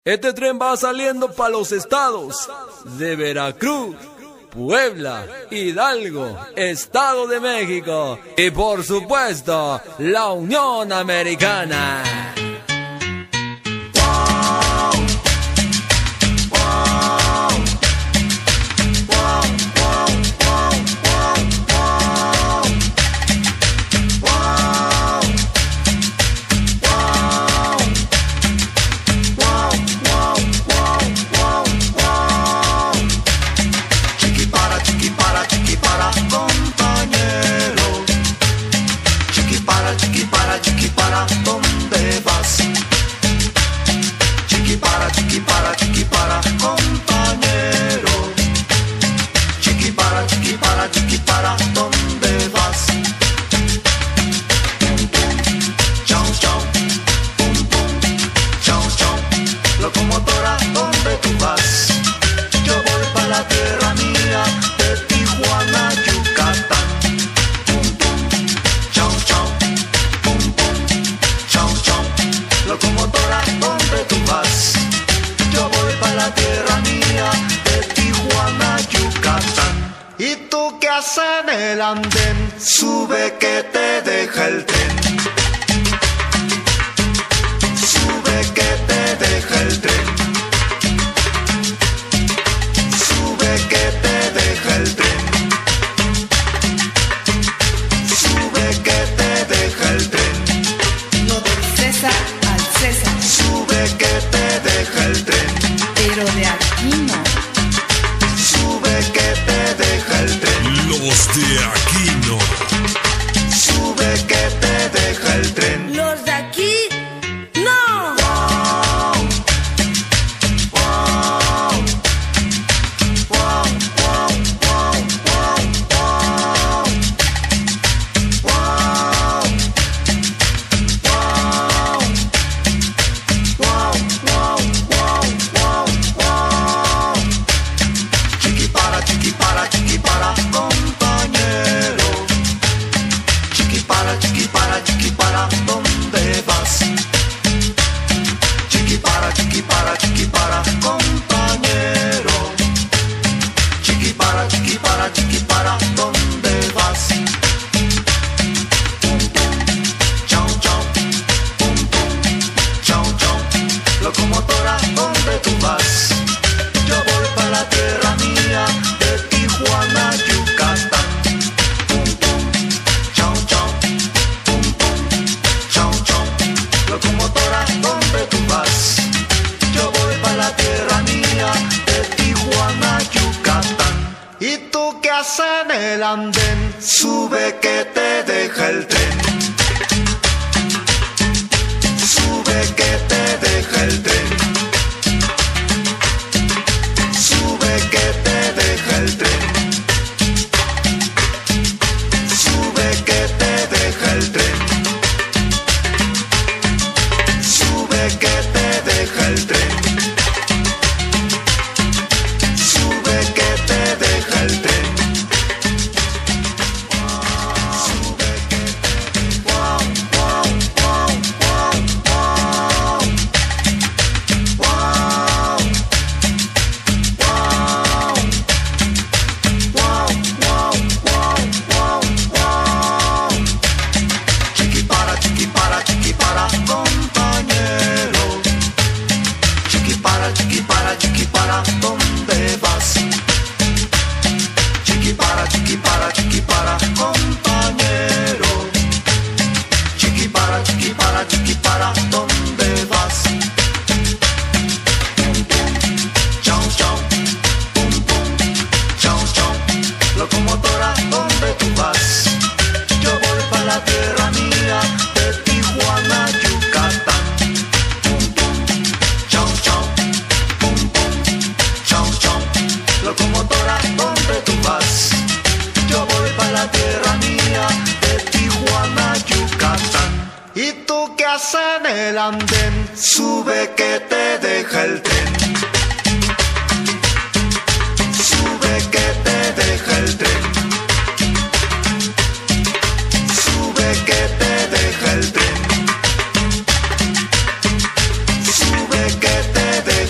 Este tren va saliendo para los estados de Veracruz, Puebla, Hidalgo, Estado de México y por supuesto la Unión Americana. Chiquipara, ¿dónde vas? Chiquipara, compañero. Chiquipara, ¿dónde vas? Pum, pum, chau, chau. Pum, pum, chau, chau. Locomotora, ¿dónde tú vas? Yo voy para la tierra mía de Tijuana, Yucatán. Locomotora, ¿dónde tú vas? Yo voy para la tierra mía de Tijuana, Yucatán. ¿Y tú qué haces en el andén? Sube que te deja el tren. Sube que te deja el tren. Sube que te deja el tren. Sube que te deja el tren. Lo del César al César. Sube que te deja el tren. Pero de aquí no. Sube que te deja el tren. Los de aquí no. Sube que te deja el tren. Los de aquí no. Wow. Wow. Wow, wow, wow, wow, wow. Wow. Wow, wow, wow, wow, wow. Chiquipara, compañero. Chiquipara, ¿dónde vas? Chiquipara, compañero. Chiquipara, ¿dónde vas? Pum, pum, chau, chau. Pum, pum, chau, chau. Locomotora, ¿dónde tú vas? Yo voy para la tierra mía de Tijuana, Yucatán. Pum, pum, chau, chau. Pum, pum, chau, chau. Locomotora, ¿dónde tú vas? Yo voy para la tierra mía de Tijuana, Yucatán. ¿Y tú qué haces en el andén? Sube que te deja el tren. Sube que te deja el tren. Sube que te deja el tren. Sube que te deja el tren. Sube que te deja el tren. Sube que te deja el tren. Sube que te wow, wow, wow, wow, wow. Wow. Wow. Wow, wow, wow, wow, wow. Chiquipara, compañero. Chiquipara, ¿dónde vas? Chiquipara, compañero. Chiquipara, ¿dónde vas? Pum, pum, chau, chau. Pum, pum, chau, chau. Locomotora, ¿dónde tú vas? Yo voy para la tierra mía de Tijuana, Yucatán. Pum, pum, chau, chau. Pum, pum, chau, chau. Locomotora, ¿dónde tú vas? Yo voy para la tierra mía de Tijuana, Yucatán. ¿Y tú qué haces en el andén? Sube que te deja el tren. Sube que te deja el tren. Sube que te deja el tren. Sube que te deja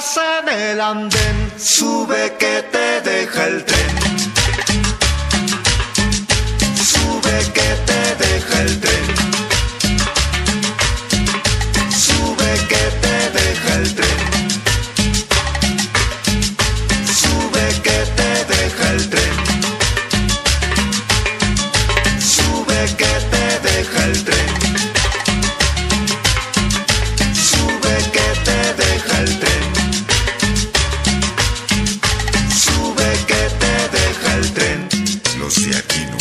estás en el andén, sube que te deja el tren. Sube que te deja el tren. Sube que te deja el tren. Sube que te deja el tren. Sube que te deja el tren. Sube que te deja el tren. Sube que te deja el tren. Los de Aquino.